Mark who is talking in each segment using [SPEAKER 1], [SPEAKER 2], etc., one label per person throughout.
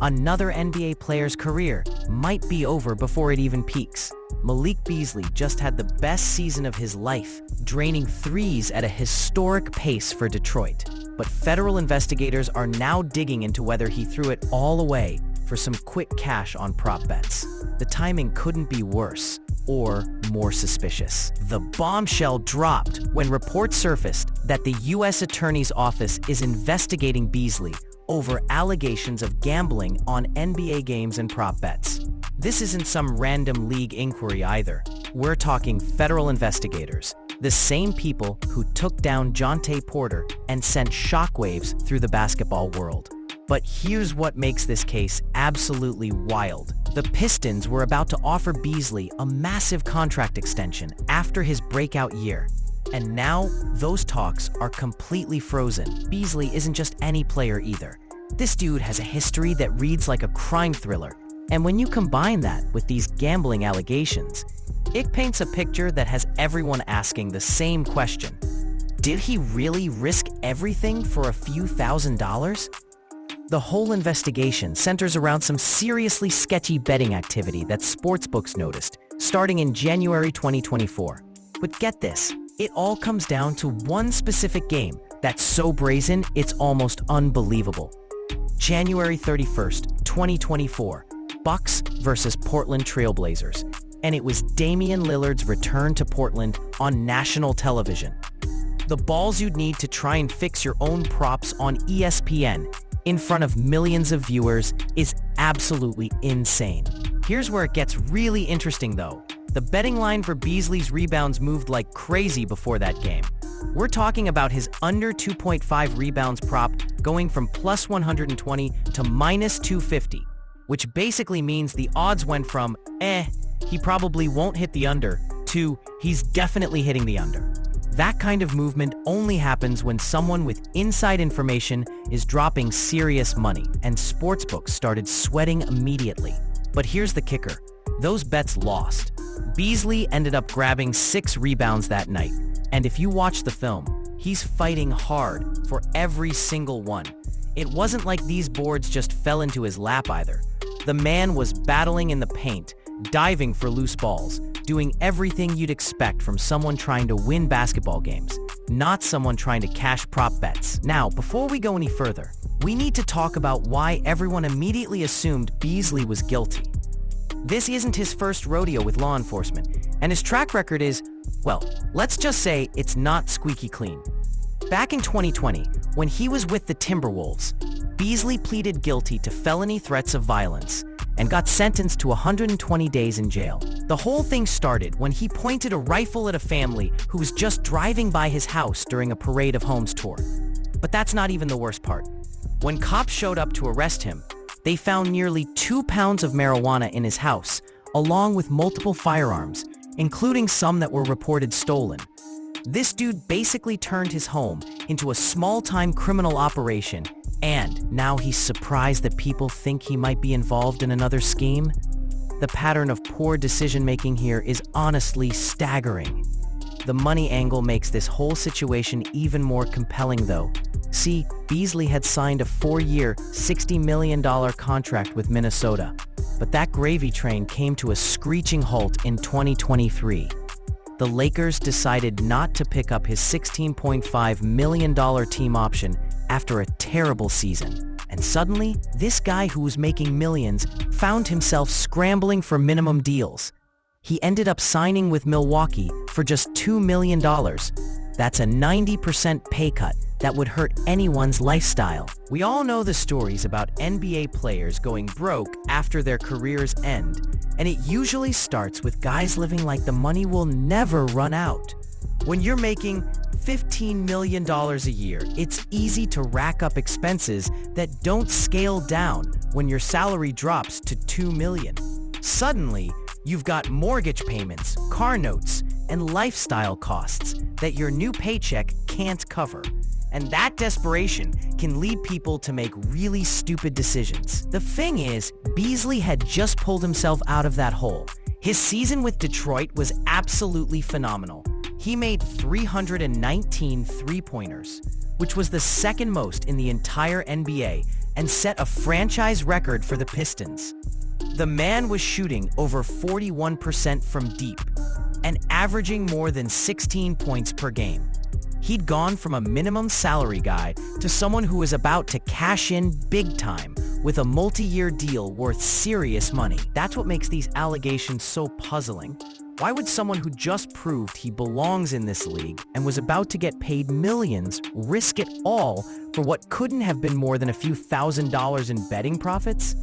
[SPEAKER 1] another NBA player's career might be over before it even peaks. Malik Beasley just had the best season of his life, draining threes at a historic pace for Detroit. But federal investigators are now digging into whether he threw it all away for some quick cash on prop bets. The timing couldn't be worse or more suspicious. The bombshell dropped when reports surfaced that the U.S. Attorney's Office is investigating Beasley over allegations of gambling on NBA games and prop bets. This isn't some random league inquiry either. We're talking federal investigators, the same people who took down Jontay Porter and sent shockwaves through the basketball world. But here's what makes this case absolutely wild. The Pistons were about to offer Beasley a massive contract extension after his breakout year. And now, those talks are completely frozen. Beasley isn't just any player either. This dude has a history that reads like a crime thriller. And when you combine that with these gambling allegations, it paints a picture that has everyone asking the same question. Did he really risk everything for a few $1,000s? The whole investigation centers around some seriously sketchy betting activity that sportsbooks noticed, starting in January 2024. But get this, it all comes down to one specific game that's so brazen it's almost unbelievable. January 31st, 2024, Bucks versus Portland Trail Blazers. And it was Damian Lillard's return to Portland on national television. The balls you'd need to try and fix your own props on ESPN in front of millions of viewers is absolutely insane. Here's where it gets really interesting though. The betting line for Beasley's rebounds moved like crazy before that game. We're talking about his under 2.5 rebounds prop going from plus 120 to minus 250, which basically means the odds went from, he probably won't hit the under, to he's definitely hitting the under. That kind of movement only happens when someone with inside information is dropping serious money, and sportsbooks started sweating immediately. But here's the kicker. Those bets lost. Beasley ended up grabbing 6 rebounds that night, and if you watch the film, he's fighting hard for every single one. It wasn't like these boards just fell into his lap either. The man was battling in the paint, diving for loose balls, doing everything you'd expect from someone trying to win basketball games, not someone trying to cash prop bets. Now, before we go any further, we need to talk about why everyone immediately assumed Beasley was guilty. This isn't his first rodeo with law enforcement, and his track record is, well, let's just say it's not squeaky clean. Back in 2020, when he was with the Timberwolves, Beasley pleaded guilty to felony threats of violence and got sentenced to 120 days in jail. The whole thing started when he pointed a rifle at a family who was just driving by his house during a Parade of Homes tour. But that's not even the worst part. When cops showed up to arrest him, they found nearly 2 pounds of marijuana in his house, along with multiple firearms, including some that were reported stolen. This dude basically turned his home into a small-time criminal operation, and now he's surprised that people think he might be involved in another scheme? The pattern of poor decision-making here is honestly staggering. The money angle makes this whole situation even more compelling though. See, Beasley had signed a 4-year, $60 million contract with Minnesota, but that gravy train came to a screeching halt in 2023. The Lakers decided not to pick up his $16.5 million team option after a terrible season. And suddenly, this guy who was making millions found himself scrambling for minimum deals. He ended up signing with Milwaukee for just $2 million. That's a 90% pay cut that would hurt anyone's lifestyle. We all know the stories about NBA players going broke after their careers end, and it usually starts with guys living like the money will never run out. When you're making $15 million a year, it's easy to rack up expenses that don't scale down when your salary drops to $2 million. Suddenly, you've got mortgage payments, car notes, and lifestyle costs that your new paycheck can't cover. And that desperation can lead people to make really stupid decisions. The thing is, Beasley had just pulled himself out of that hole. His season with Detroit was absolutely phenomenal. He made 319 three-pointers, which was the second most in the entire NBA, and set a franchise record for the Pistons. The man was shooting over 41% from deep and averaging more than 16 points per game. He'd gone from a minimum salary guy to someone who was about to cash in big time with a multi-year deal worth serious money. That's what makes these allegations so puzzling. Why would someone who just proved he belongs in this league and was about to get paid millions risk it all for what couldn't have been more than a few $1,000s in betting profits?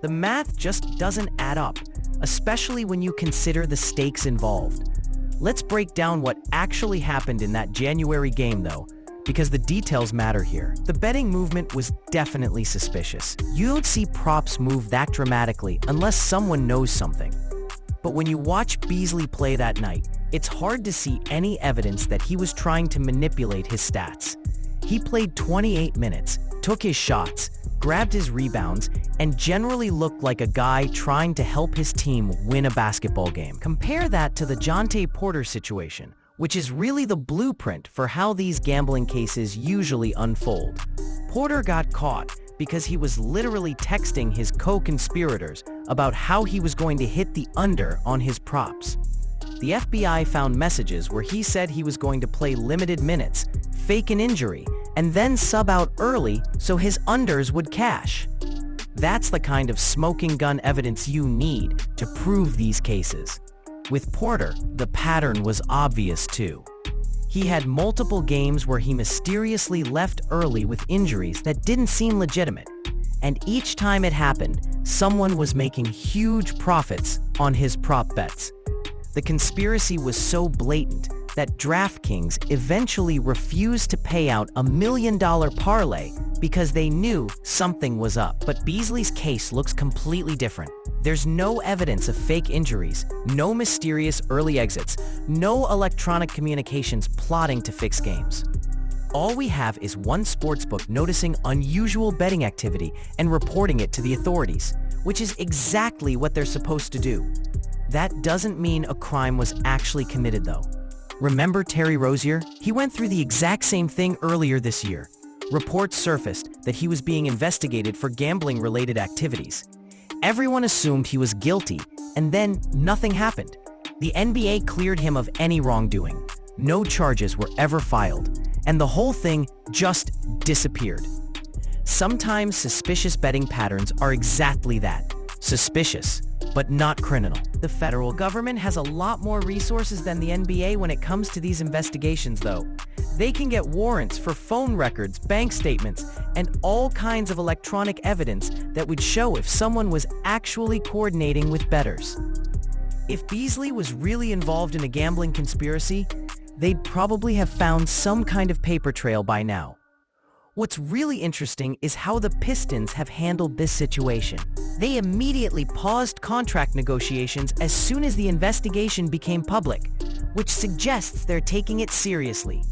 [SPEAKER 1] The math just doesn't add up, especially when you consider the stakes involved. Let's break down what actually happened in that January game, though, because the details matter here. The betting movement was definitely suspicious. You don't see props move that dramatically unless someone knows something. But when you watch Beasley play that night, it's hard to see any evidence that he was trying to manipulate his stats. He played 28 minutes, took his shots, grabbed his rebounds, and generally looked like a guy trying to help his team win a basketball game. Compare that to the Jontay Porter situation, which is really the blueprint for how these gambling cases usually unfold. Porter got caught because he was literally texting his co-conspirators about how he was going to hit the under on his props. The FBI found messages where he said he was going to play limited minutes, fake an injury, and then sub out early so his unders would cash. That's the kind of smoking gun evidence you need to prove these cases. With Porter, the pattern was obvious too. He had multiple games where he mysteriously left early with injuries that didn't seem legitimate, and each time it happened, someone was making huge profits on his prop bets. The conspiracy was so blatant that DraftKings eventually refused to pay out a $1 million parlay because they knew something was up. But Beasley's case looks completely different. There's no evidence of fake injuries, no mysterious early exits, no electronic communications plotting to fix games. All we have is one sportsbook noticing unusual betting activity and reporting it to the authorities, which is exactly what they're supposed to do. That doesn't mean a crime was actually committed, though. Remember Terry Rozier? He went through the exact same thing earlier this year. Reports surfaced that he was being investigated for gambling-related activities. Everyone assumed he was guilty, and then nothing happened. The NBA cleared him of any wrongdoing. No charges were ever filed, and the whole thing just disappeared. Sometimes suspicious betting patterns are exactly that, suspicious, but not criminal. The federal government has a lot more resources than the NBA when it comes to these investigations, though. They can get warrants for phone records, bank statements, and all kinds of electronic evidence that would show if someone was actually coordinating with bettors. If Beasley was really involved in a gambling conspiracy, they'd probably have found some kind of paper trail by now. What's really interesting is how the Pistons have handled this situation. They immediately paused contract negotiations as soon as the investigation became public, which suggests they're taking it seriously.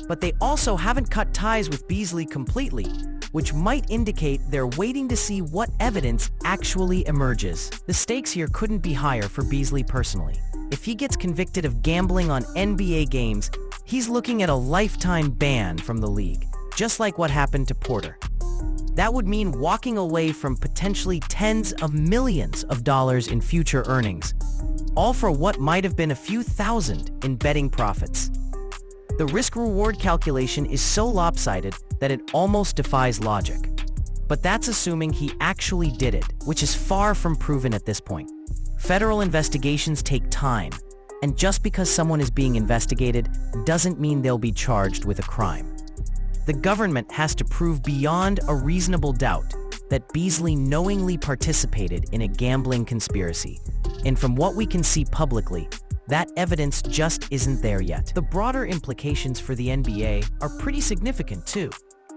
[SPEAKER 1] But they also haven't cut ties with Beasley completely, which might indicate they're waiting to see what evidence actually emerges. The stakes here couldn't be higher for Beasley personally. If he gets convicted of gambling on NBA games, he's looking at a lifetime ban from the league, just like what happened to Porter. That would mean walking away from potentially tens of millions of dollars in future earnings, all for what might have been a few thousand in betting profits. The risk-reward calculation is so lopsided that it almost defies logic. But that's assuming he actually did it, which is far from proven at this point. Federal investigations take time, and just because someone is being investigated doesn't mean they'll be charged with a crime. The government has to prove beyond a reasonable doubt that Beasley knowingly participated in a gambling conspiracy. And from what we can see publicly, that evidence just isn't there yet. The broader implications for the NBA are pretty significant too.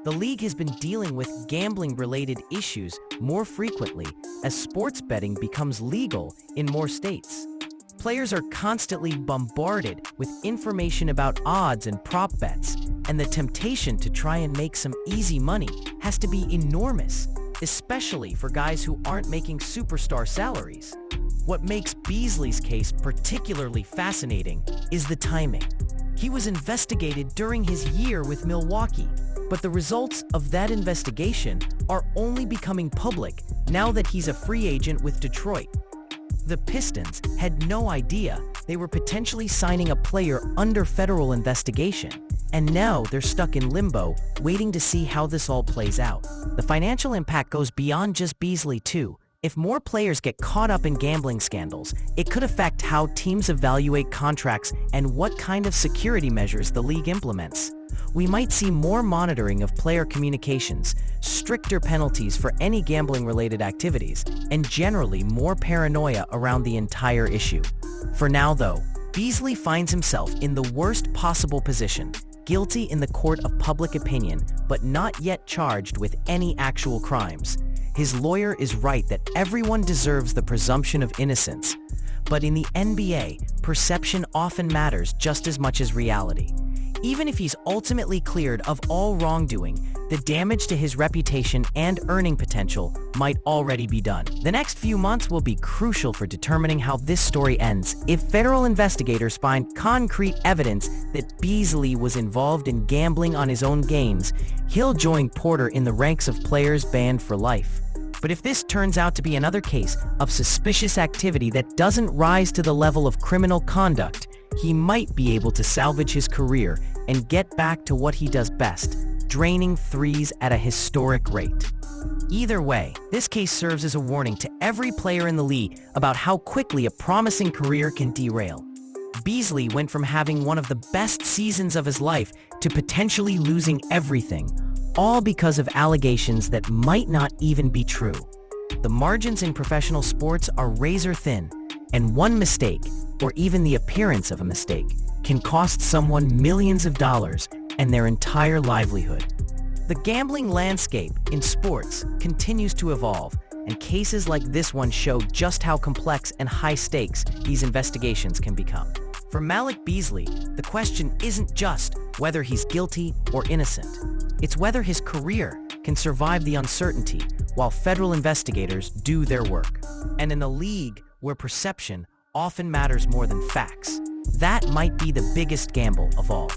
[SPEAKER 1] The league has been dealing with gambling-related issues more frequently as sports betting becomes legal in more states. Players are constantly bombarded with information about odds and prop bets, and the temptation to try and make some easy money has to be enormous, especially for guys who aren't making superstar salaries. What makes Beasley's case particularly fascinating is the timing. He was investigated during his year with Milwaukee, But the results of that investigation are only becoming public now that he's a free agent with Detroit. The Pistons had no idea they were potentially signing a player under federal investigation, and now they're stuck in limbo, waiting to see how this all plays out. The financial impact goes beyond just Beasley, too. If more players get caught up in gambling scandals, it could affect how teams evaluate contracts and what kind of security measures the league implements. We might see more monitoring of player communications, stricter penalties for any gambling-related activities, and generally more paranoia around the entire issue. For now, though, Beasley finds himself in the worst possible position, guilty in the court of public opinion, but not yet charged with any actual crimes. His lawyer is right that everyone deserves the presumption of innocence. But in the NBA, perception often matters just as much as reality. Even if he's ultimately cleared of all wrongdoing, the damage to his reputation and earning potential might already be done. The next few months will be crucial for determining how this story ends. If federal investigators find concrete evidence that Beasley was involved in gambling on his own games, he'll join Porter in the ranks of players banned for life. But if this turns out to be another case of suspicious activity that doesn't rise to the level of criminal conduct, he might be able to salvage his career and get back to what he does best, draining threes at a historic rate. Either way, this case serves as a warning to every player in the league about how quickly a promising career can derail. Beasley went from having one of the best seasons of his life to potentially losing everything, all because of allegations that might not even be true. The margins in professional sports are razor thin, and one mistake, or even the appearance of a mistake, can cost someone millions of dollars and their entire livelihood. The gambling landscape in sports continues to evolve, and cases like this one show just how complex and high stakes these investigations can become. For Malik Beasley, the question isn't just whether he's guilty or innocent. It's whether his career can survive the uncertainty while federal investigators do their work. And in a league where perception often matters more than facts, that might be the biggest gamble of all.